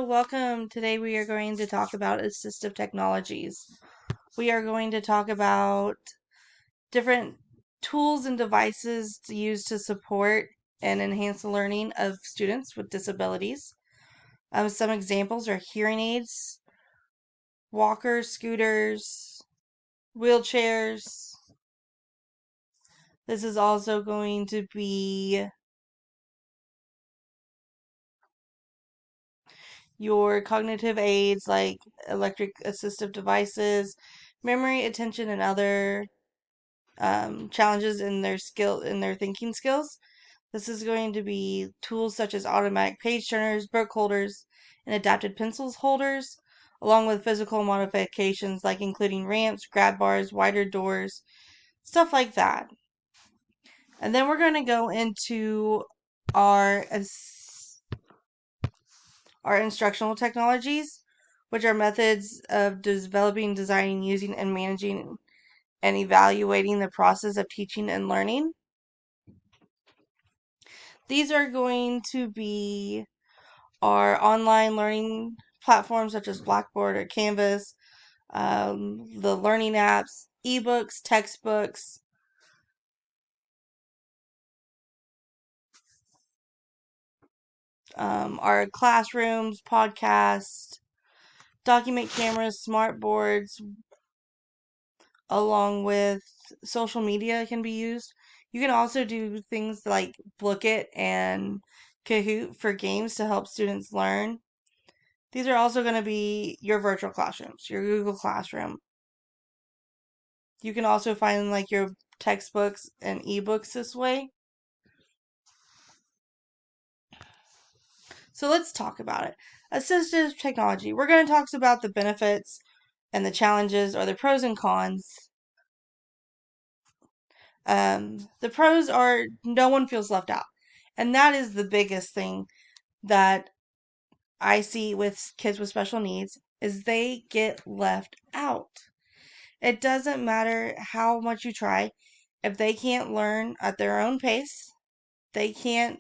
Hello, welcome. Today we are going to talk about assistive technologies. We are going to talk about different tools and devices to use to support and enhance the learning of students with disabilities. Some examples are hearing aids, walkers, scooters, wheelchairs. This is also going to be your cognitive aids like electric assistive devices, memory, attention, and other challenges in their thinking skills. This is going to be tools such as automatic page turners, book holders, and adapted pencils holders, along with physical modifications like including ramps, grab bars, wider doors, stuff like that. And then we're going to go into our our instructional technologies, which are methods of developing, designing, using, and managing and evaluating the process of teaching and learning. These are going to be our online learning platforms such as Blackboard or Canvas, the learning apps, ebooks, textbooks, our classrooms, podcasts, document cameras, smart boards, along with social media can be used. You can also do things like Bookit and Kahoot for games to help students learn. These are also going to be your virtual classrooms, your Google Classroom. You can also find like your textbooks and ebooks this way. So let's talk about it. Assistive technology. We're going to talk about the benefits and the challenges or the pros and cons. The pros are no one feels left out. And that is the biggest thing that I see with kids with special needs is they get left out. It doesn't matter how much you try. If they can't learn at their own pace, they can't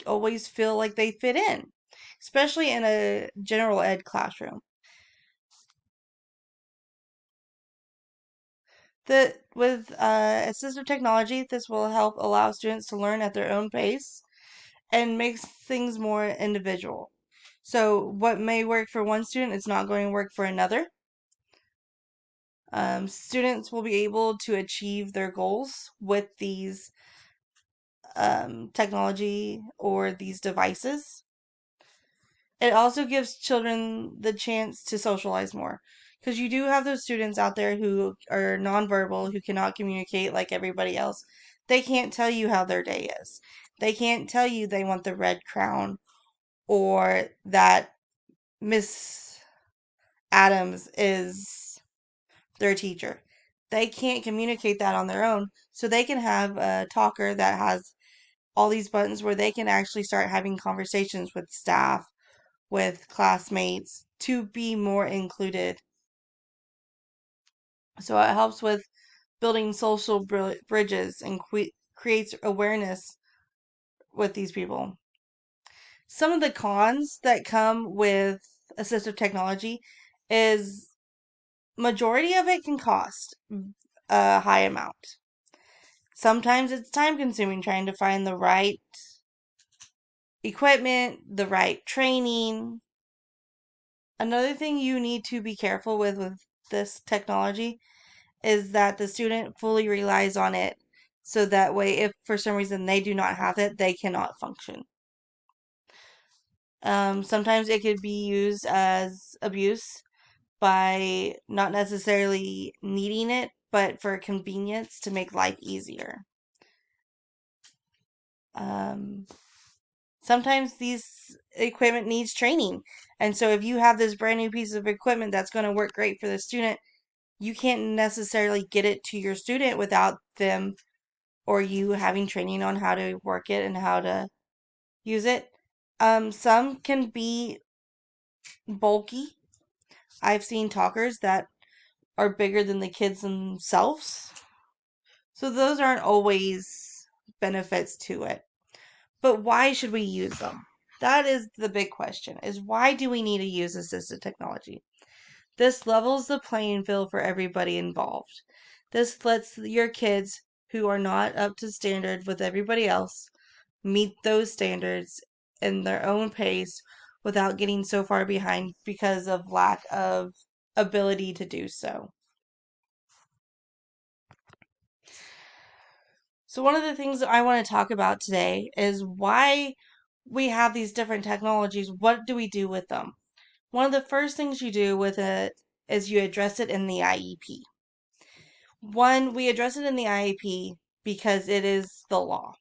always feel like they fit in, especially in a general ed classroom. With assistive technology, this will help allow students to learn at their own pace and makes things more individual. So what may work for one student is not going to work for another. Students will be able to achieve their goals with these technology or these devices. It also gives children the chance to socialize more. Because you do have those students out there who are nonverbal, who cannot communicate like everybody else. They can't tell you how their day is. They can't tell you they want the red crown or that Miss Adams is their teacher. They can't communicate that on their own. So they can have a talker that has all these buttons where they can actually start having conversations with staff, with classmates to be more included. So it helps with building social bridges and creates awareness with these people. Some of the cons that come with assistive technology is majority of it can cost a high amount. Sometimes it's time consuming trying to find the right equipment, the right training. Another thing you need to be careful with this technology is that the student fully relies on it so that way if for some reason they do not have it, they cannot function. Sometimes it could be used as abuse by not necessarily needing it, but for convenience to make life easier. Um, Sometimes these equipment needs training. And so if you have this brand new piece of equipment that's going to work great for the student, you can't necessarily get it to your student without them or you having training on how to work it and how to use it. Some can be bulky. I've seen talkers that are bigger than the kids themselves. So those aren't always benefits to it. But why should we use them? That is the big question, is why do we need to use assistive technology? This levels the playing field for everybody involved. This lets your kids who are not up to standard with everybody else meet those standards in their own pace without getting so far behind because of lack of ability to do so. So, one of the things that I want to talk about today is why we have these different technologies. What do we do with them? One of the first things you do with it is you address it in the IEP. One, we address it in the IEP because it is the law.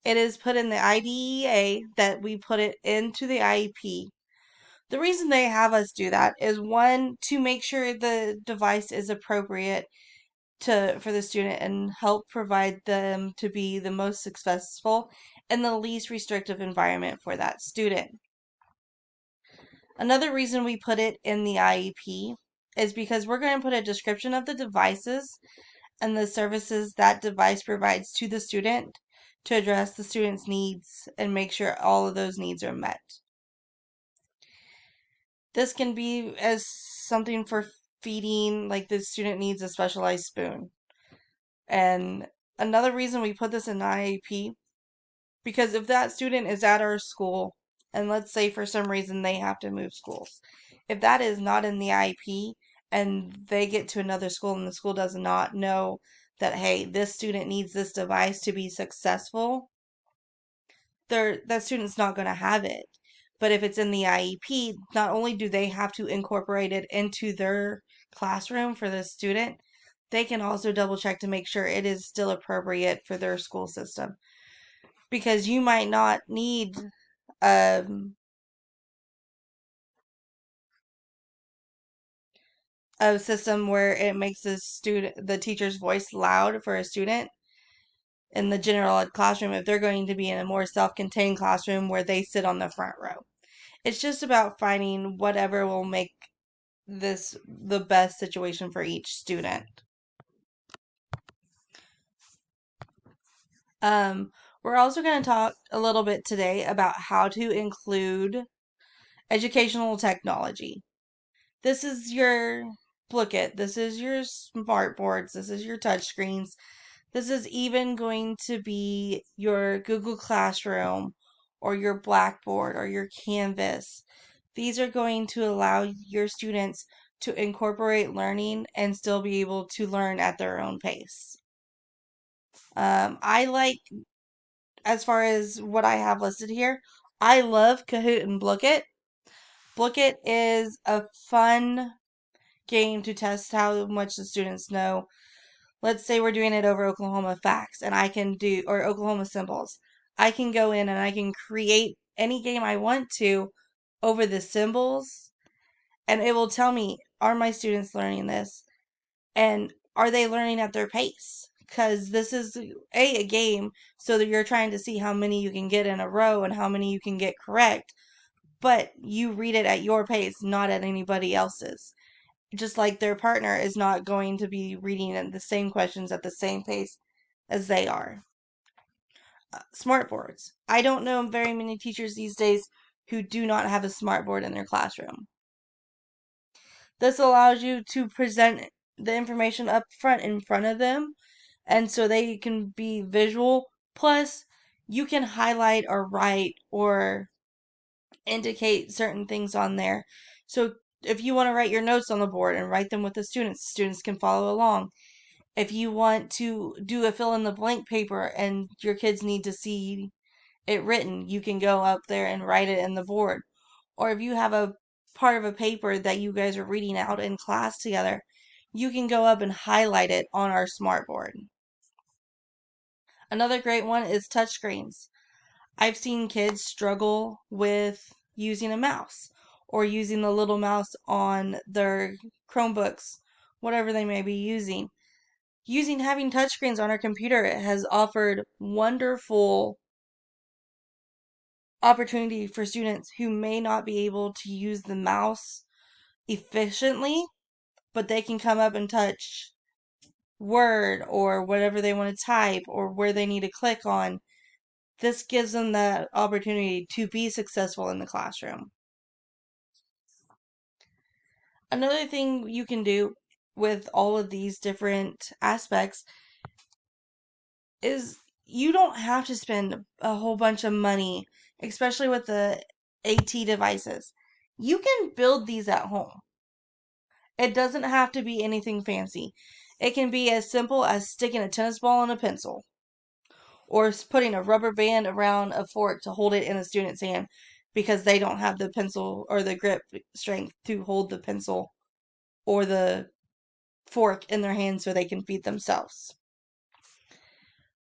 It is put in the IDEA that we put it into the IEP. The reason they have us do that is one, to make sure the device is appropriate for the student and help provide them to be the most successful and the least restrictive environment for that student. Another reason we put it in the IEP is because we're going to put a description of the devices and the services that device provides to the student to address the student's needs and make sure all of those needs are met. This can be as something for feeding, like the student needs a specialized spoon. And another reason we put this in IEP, because if that student is at our school, and let's say for some reason they have to move schools, if that is not in the IEP and they get to another school and the school does not know that, hey, this student needs this device to be successful, that student's not going to have it. But if it's in the IEP, not only do they have to incorporate it into their classroom for the student, they can also double check to make sure it is still appropriate for their school system. Because you might not need um, a system where it makes the teacher's voice loud for a student in the general ed classroom if they're going to be in a more self-contained classroom where they sit on the front row. It's just about finding whatever will make this the best situation for each student. Um, we're also going to talk a little bit today about how to include educational technology. This is your this is your smart boards, this is your touch screens. This is even going to be your Google Classroom or your Blackboard or your Canvas. These are going to allow your students to incorporate learning and still be able to learn at their own pace. I like, as far as what I have listed here, I love Kahoot and Blooket. Blooket is a fun game to test how much the students know. Let's say we're doing it over Oklahoma facts and or Oklahoma symbols. I can go in and I can create any game I want to over the symbols, and it will tell me, are my students learning this? And are they learning at their pace? Because this is a game, so that you're trying to see how many you can get in a row and how many you can get correct, but you read it at your pace, not at anybody else's. Just like their partner is not going to be reading the same questions at the same pace as they are. Smartboards. I don't know very many teachers these days who do not have a smartboard in their classroom. This allows you to present the information up front in front of them, and so they can be visual. Plus, you can highlight or write or indicate certain things on there. So if you want to write your notes on the board and write them with the students can follow along. If you want to do a fill in the blank paper and your kids need to see it written, you can go up there and write it in the board. Or if you have a part of a paper that you guys are reading out in class together, you can go up and highlight it on our smartboard. Another great one is touchscreens. I've seen kids struggle with using a mouse or using the little mouse on their Chromebooks, whatever they may be using. Having touchscreens on our computer has offered wonderful opportunity for students who may not be able to use the mouse efficiently, but they can come up and touch Word or whatever they want to type or where they need to click on. This gives them the opportunity to be successful in the classroom. Another thing you can do with all of these different aspects is you don't have to spend a whole bunch of money, especially with the AT devices. You can build these at home. It doesn't have to be anything fancy. It can be as simple as sticking a tennis ball and a pencil, or putting a rubber band around a fork to hold it in a student's hand because they don't have the pencil or the grip strength to hold the pencil or the fork in their hand so they can feed themselves.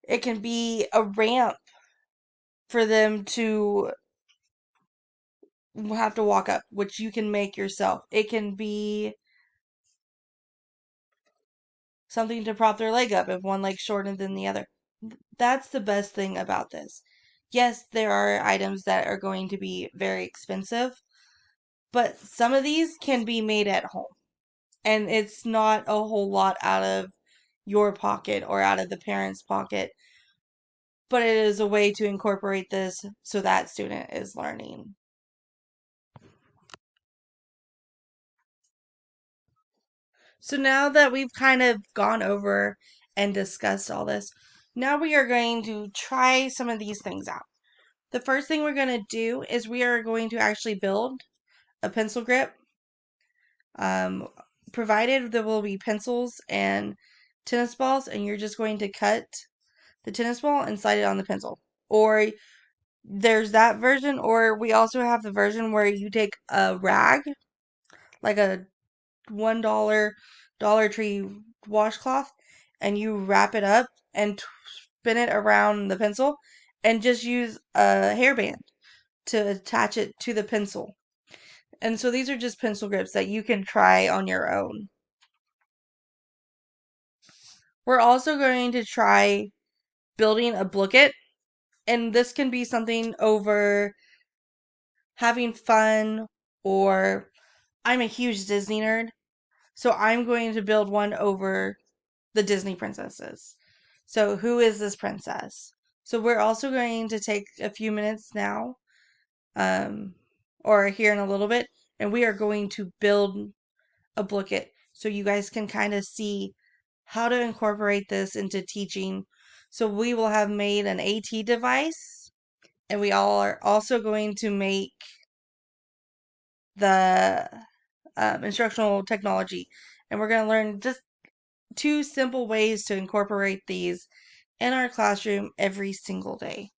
It can be a ramp for them to have to walk up, which you can make yourself. It can be something to prop their leg up if one leg's shorter than the other. That's the best thing about this. Yes, there are items that are going to be very expensive, but some of these can be made at home. And it's not a whole lot out of your pocket or out of the parent's pocket, but it is a way to incorporate this so that student is learning. So now that we've kind of gone over and discussed all this, now we are going to try some of these things out. The first thing we're going to do is we are going to actually build a pencil grip. Um, Provided there will be pencils and tennis balls, and you're just going to cut the tennis ball and slide it on the pencil. Or there's that version, or we also have the version where you take a rag, like a $1 Dollar Tree washcloth, and you wrap it up and spin it around the pencil and just use a hairband to attach it to the pencil. And so these are just pencil grips that you can try on your own. We're also going to try building a blanket, and this can be something over having fun, or I'm a huge Disney nerd, so I'm going to build one over the Disney princesses. So, who is this princess? So, we're also going to take a few minutes now, um, or here in a little bit, and we are going to build a booklet so you guys can kind of see how to incorporate this into teaching. So, we will have made an AT device, and we all are also going to make the instructional technology, and we're going to learn just two simple ways to incorporate these in our classroom every single day.